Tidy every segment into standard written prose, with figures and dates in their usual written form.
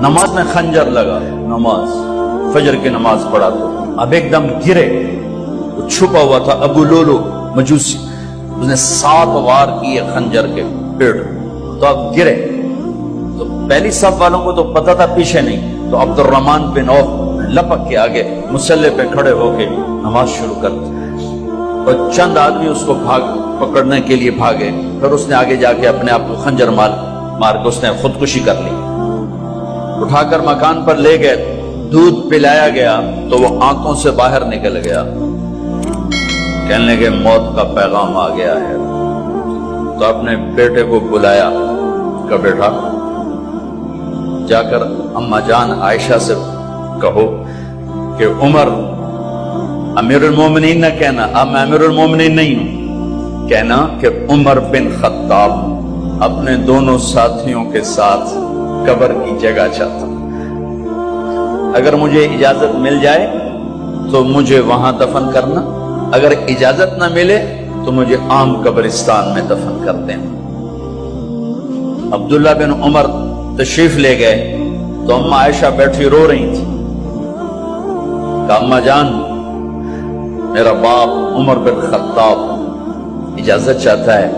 نماز میں خنجر لگا، نماز فجر کی نماز پڑھا تو اب ایک دم گرے، وہ چھپا ہوا تھا ابو لولو مجوسی، اس نے 7 وار کیے خنجر کے پیڑ، تو اب گرے تو پہلی صف والوں کو تو پتہ تھا، پیچھے نہیں، تو عبد الرحمن بن عوف لپک کے آگے مصلی پہ کھڑے ہو کے نماز شروع کر دی، اور چند آدمی اس کو پکڑنے کے لیے بھاگے، پھر اس نے آگے جا کے اپنے آپ کو خنجر مار کے اس نے خودکشی کر لی، اٹھا کر مکان پر لے گئے، دودھ پلایا گیا تو وہ آنکھوں سے باہر نکل گیا، کہنے لگے موت کا پیغام آ گیا ہے، تو اپنے بیٹے کو بلایا کہ بیٹا جا کر اماں جان عائشہ سے کہو کہ عمر امیر المومنین نہ کہنا، اب میں امیر المومنین نہیں ہوں، کہنا کہ عمر بن خطاب اپنے دونوں ساتھیوں کے ساتھ قبر کی جگہ چاہتا، اگر مجھے اجازت مل جائے تو مجھے وہاں دفن کرنا، اگر اجازت نہ ملے تو مجھے عام قبرستان میں دفن کر دیں۔ عبداللہ بن عمر تشریف لے گئے تو اماں عائشہ بیٹھی رو رہی تھی، کہ اماں جان میرا باپ عمر بن خطاب اجازت چاہتا ہے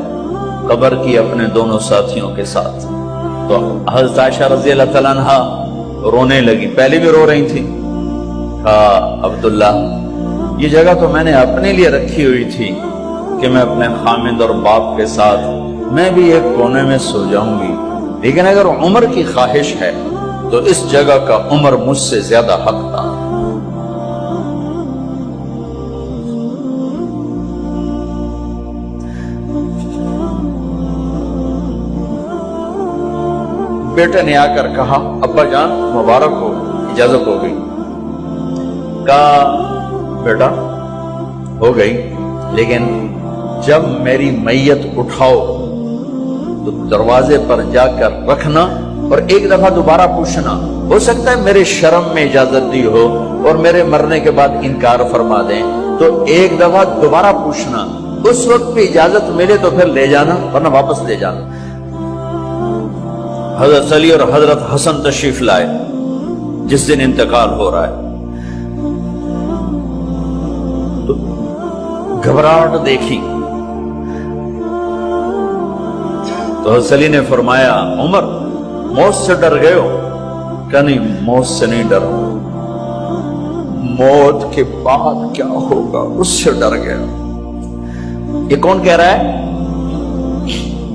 قبر کی اپنے دونوں ساتھیوں کے ساتھ، تو حضرت عائشہ رضی اللہ تعالیٰ عنہ رونے لگی، پہلے بھی رو رہی تھی، کہا عبداللہ یہ جگہ تو میں نے اپنے لیے رکھی ہوئی تھی کہ میں اپنے خامد اور باپ کے ساتھ میں بھی ایک کونے میں سو جاؤں گی، لیکن اگر عمر کی خواہش ہے تو اس جگہ کا عمر مجھ سے زیادہ حقدار۔ بیٹے نے آ کر کہا ابا جان مبارک ہو، اجازت ہو گئی، کہا بیٹا ہو گئی، لیکن جب میری میت اٹھاؤ تو دروازے پر جا کر رکھنا اور ایک دفعہ دوبارہ پوچھنا، ہو سکتا ہے میرے شرم میں اجازت دی ہو اور میرے مرنے کے بعد انکار فرما دیں، تو ایک دفعہ دوبارہ پوچھنا، اس وقت بھی اجازت ملے تو پھر لے جانا ورنہ واپس لے جانا۔ حضرت علی اور حضرت حسن تشریف لائے جس دن انتقال ہو رہا ہے، تو گھبراہٹ دیکھی تو حضرت علی نے فرمایا عمر موت سے ڈر گئے ہو؟ کہ نہیں موت سے نہیں ڈر، موت کے بعد کیا ہوگا اس سے ڈر گیا۔ یہ کون کہہ رہا ہے؟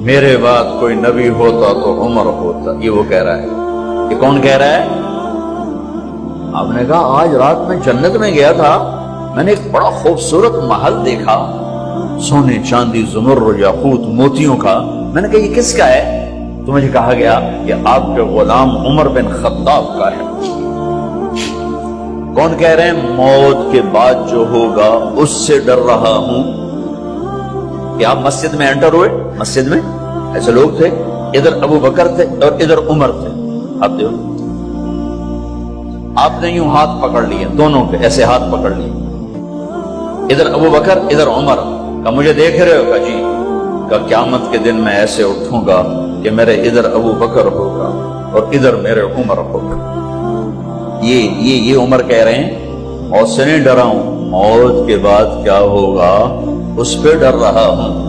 میرے بعد کوئی نبی ہوتا تو عمر ہوتا، یہ وہ کہہ رہا ہے۔ یہ کون کہہ رہا ہے؟ آپ نے کہا آج رات میں جنت میں گیا تھا، میں نے ایک بڑا خوبصورت محل دیکھا، سونے چاندی زمرد یاقوت موتیوں کا، میں نے کہا یہ کس کا ہے؟ تو مجھے کہا گیا کہ آپ کے غلام عمر بن خطاب کا ہے۔ کون کہہ رہے ہیں موت کے بعد جو ہوگا اس سے ڈر رہا ہوں؟ کہ آپ مسجد میں انٹر ہوئے، مسجد میں ایسے لوگ تھے، ادھر ابو بکر تھے اور ادھر عمر تھے، آپ دیکھو، آپ نے یوں ہاتھ پکڑ لیے، دونوں کے ایسے ہاتھ پکڑ لیے، ادھر ابو بکر ادھر عمر، کہ مجھے دیکھ رہے ہو؟ کہ جی، کہ قیامت کے دن میں ایسے اٹھوں گا کہ میرے ادھر ابو بکر ہوگا اور ادھر میرے عمر ہوگا۔ یہ عمر کہہ رہے ہیں موت سے نہیں ڈرا ہوں، موت کے بعد کیا ہوگا اس پہ ڈر رہا ہوں۔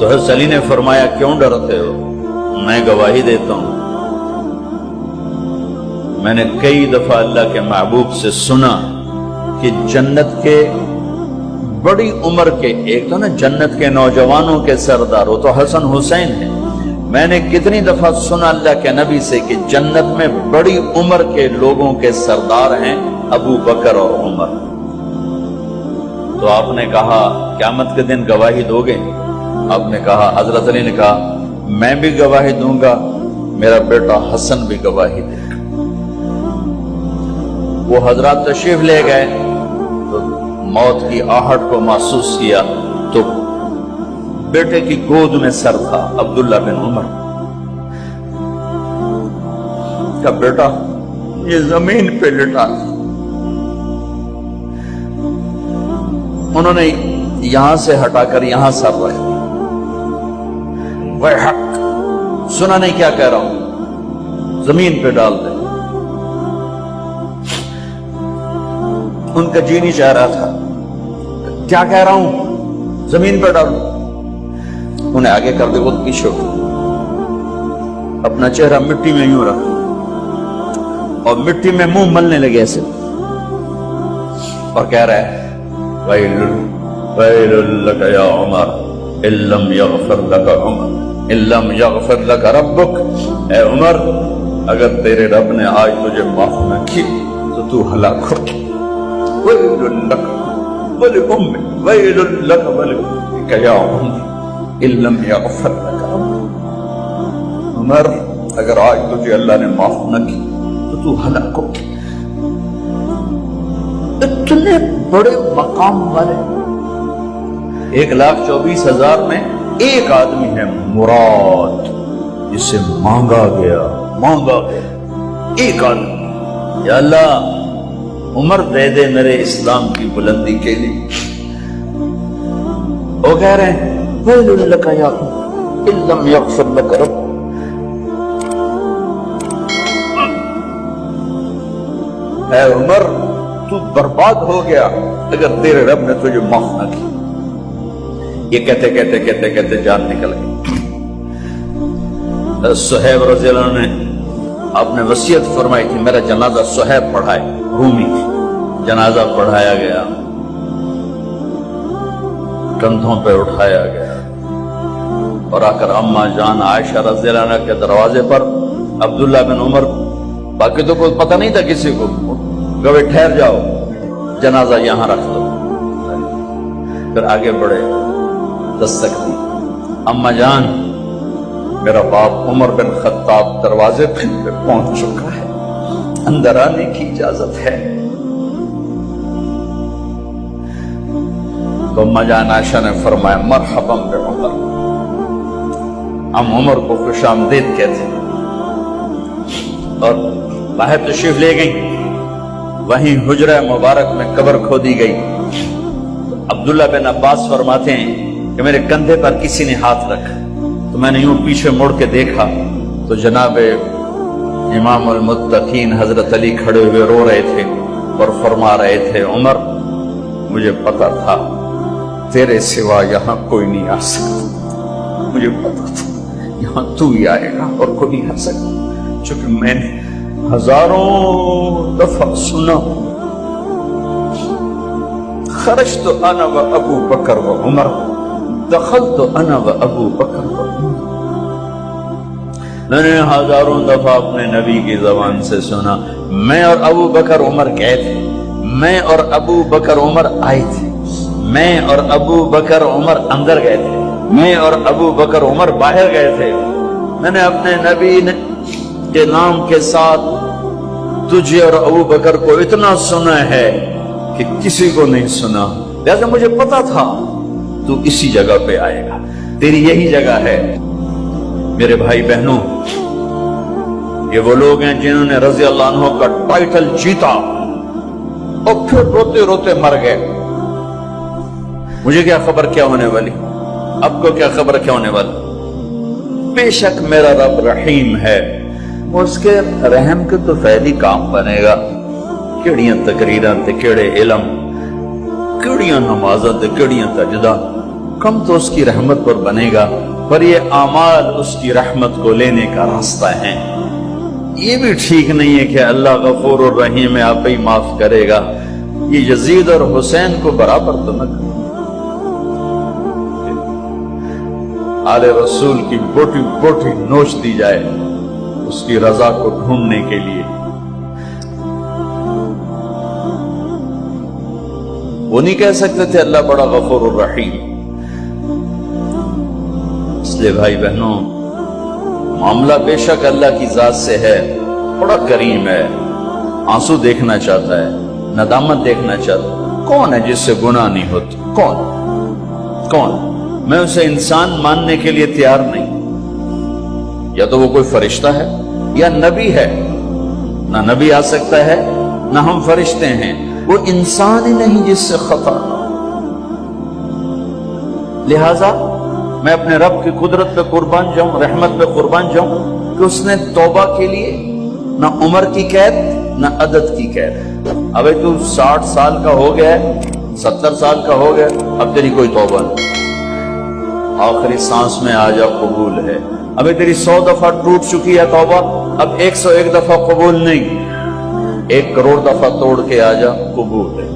تو حضرت علی نے فرمایا کیوں ڈرتے ہو؟ میں گواہی دیتا ہوں، میں نے کئی دفعہ اللہ کے محبوب سے سنا کہ جنت کے بڑی عمر کے، ایک تو نا جنت کے نوجوانوں کے سردار، وہ تو حسن حسین ہیں، میں نے کتنی دفعہ سنا اللہ کے نبی سے کہ جنت میں بڑی عمر کے لوگوں کے سردار ہیں ابو بکر اور عمر۔ تو آپ نے کہا قیامت کے دن گواہی دو گے؟ آپ نے کہا، حضرت علی نے کہا میں بھی گواہی دوں گا، میرا بیٹا حسن بھی گواہی دے گا۔ وہ حضرات تشریف لے گئے تو موت کی آہٹ کو محسوس کیا تو بیٹے کی گود میں سر تھا عبداللہ بن عمر کا، بیٹا یہ زمین پہ لٹا، انہوں نے یہاں سے ہٹا کر یہاں سر رکھ دیا۔ وہ حق سنا نہیں کیا کہہ رہا ہوں، زمین پہ ڈال دیں. ان کا جی نہیں چاہ رہا تھا. کیا کہہ رہا ہوں؟ زمین پہ ڈالو. انہیں آگے کر دے, خود پیچھے ہو, اپنا چہرہ مٹی میں یوں رکھ اور مٹی میں منہ ملنے لگے ایسے, اور کہہ رہا ہے ویل ویل لک یا عمر ان لم یغفر لک عمر ان لم یغفر لک ربک. اے عمر, اگر تیرے رب نے آج تجھے معاف نہ کی تو تو ہلاک ہو. ویل لک ولأمک ویل لک ولأمک یا عمر ان لم یغفر لک ربک. عمر, اگر آج تجھے اللہ نے معاف نہ کی تو تو ہلاک ہو. اتنے بڑے مقام والے 1,24,000 میں ایک آدمی ہے مراد, جسے مانگا گیا ایک آدمی. یا اللہ, عمر دے دے میرے اسلام کی بلندی کے لیے. وہ کہہ رہے ہیں ویل لک یا عمر ان لم یغفر لک رب. اے عمر, تو برباد ہو گیا اگر تیرے رب نے تجھے معاف نہ کی. یہ کہتے کہتے کہتے کہتے جان نکل گئی. صہیب رضی اللہ عنہ نے آپ نے وصیت فرمائی تھی میرا جنازہ صہیب پڑھائے, رومی. جنازہ پڑھایا گیا, کندھوں پہ اٹھایا گیا, اور آ کر اما جان عائشہ رضی اللہ عنہ کے دروازے پر عبداللہ بن عمر, باقی تو کوئی پتہ نہیں تھا کسی کو, کبھی ٹھہر جاؤ, جنازہ یہاں رکھ دو. پھر آگے بڑھے, دستک دی, اما جان میرا باپ عمر بن خطاب دروازے پہ پہنچ چکا ہے, اندر آنے کی اجازت ہے. تو اما جان عائشہ نے فرمایا مرحبا بعمر. ہم عمر کو خوش آمدید کہتے ہیں, اور باہر تشریف لے گئی. وہیں حجرہ مبارک میں قبر کھودی گئی. عبداللہ بن عباس فرماتے ہیں کہ میرے کندھے پر کسی نے ہاتھ رکھا, تو میں نے یوں پیچھے مڑ کے دیکھا تو جناب امام المتقین حضرت علی کھڑے ہوئے رو رہے تھے اور فرما رہے تھے عمر, مجھے پتا تھا تیرے سوا یہاں کوئی نہیں آ سکتا, مجھے پتا تھا یہاں تو ہی آئے گا اور کوئی نہیں آ سکتا. چونکہ میں نے ہزاروں دفعہ سنا خرجت انا و ابو بکر و عمر دخلت انا و ابو بکر و عمر. میں نے ہزاروں دفعہ اپنے نبی کی زبان سے سنا میں اور ابو بکر عمر گئے تھے, میں اور ابو بکر عمر آئے تھے, میں اور ابو بکر عمر اندر گئے تھے, میں اور ابو بکر عمر باہر گئے تھے. میں نے اپنے نبی کے نام کے ساتھ تجھے اور ابو بکر کو اتنا سنا ہے کہ کسی کو نہیں سنا, لہذا مجھے پتا تھا تو اسی جگہ پہ آئے گا, تیری یہی جگہ ہے. میرے بھائی بہنوں, یہ وہ لوگ ہیں جنہوں نے رضی اللہ عنہ کا ٹائٹل جیتا اور پھر روتے روتے مر گئے. مجھے کیا خبر کیا ہونے والی, اب کو کیا خبر کیا ہونے والی. بے شک میرا رب رحیم ہے, اس کے رحم کے تو فیدی کام بنے گا. کیڑیاں تقریراں تے کیڑے علم, کیڑیاں نمازاں تے کیڑیاں سجدہ, کم تو اس کی رحمت پر بنے گا, پر یہ اعمال اس کی رحمت کو لینے کا راستہ ہے. یہ بھی ٹھیک نہیں ہے کہ اللہ غفور الرحیم ہے, آپ ہی معاف کرے گا. یہ یزید اور حسین کو برابر تو نہ کرے. آل رسول کی بوٹی بوٹی نوچ دی جائے اس کی رضا کو ڈھونڈنے کے لیے. وہ نہیں کہہ سکتے تھے اللہ بڑا غفور الرحیم. اس لیے بھائی بہنوں, معاملہ بے شک اللہ کی ذات سے ہے, بڑا کریم ہے, آنسو دیکھنا چاہتا ہے, ندامت دیکھنا چاہتا ہے. کون ہے جس سے گناہ نہیں ہوتی؟ کون؟ میں اسے انسان ماننے کے لیے تیار نہیں. یا تو وہ کوئی فرشتہ ہے یا نبی ہے. نہ نبی آ سکتا ہے نہ ہم فرشتے ہیں. وہ انسان ہی نہیں جس سے خطا نہ ہو. لہذا میں اپنے رب کی قدرت پہ قربان جاؤں, رحمت پہ قربان جاؤں کہ اس نے توبہ کے لیے نہ عمر کی قید نہ عدد کی قید. ابھی تو 60 سال کا ہو گیا ہے، 70 سال کا ہو گیا، اب تیری کوئی توبہ نہیں، آخری سانس میں آ جا قبول ہے. ابھی تیری 100 دفعہ ٹوٹ چکی ہے توبہ، اب 101 دفعہ قبول نہیں، 1 کروڑ دفعہ توڑ کے آ جا قبول ہے.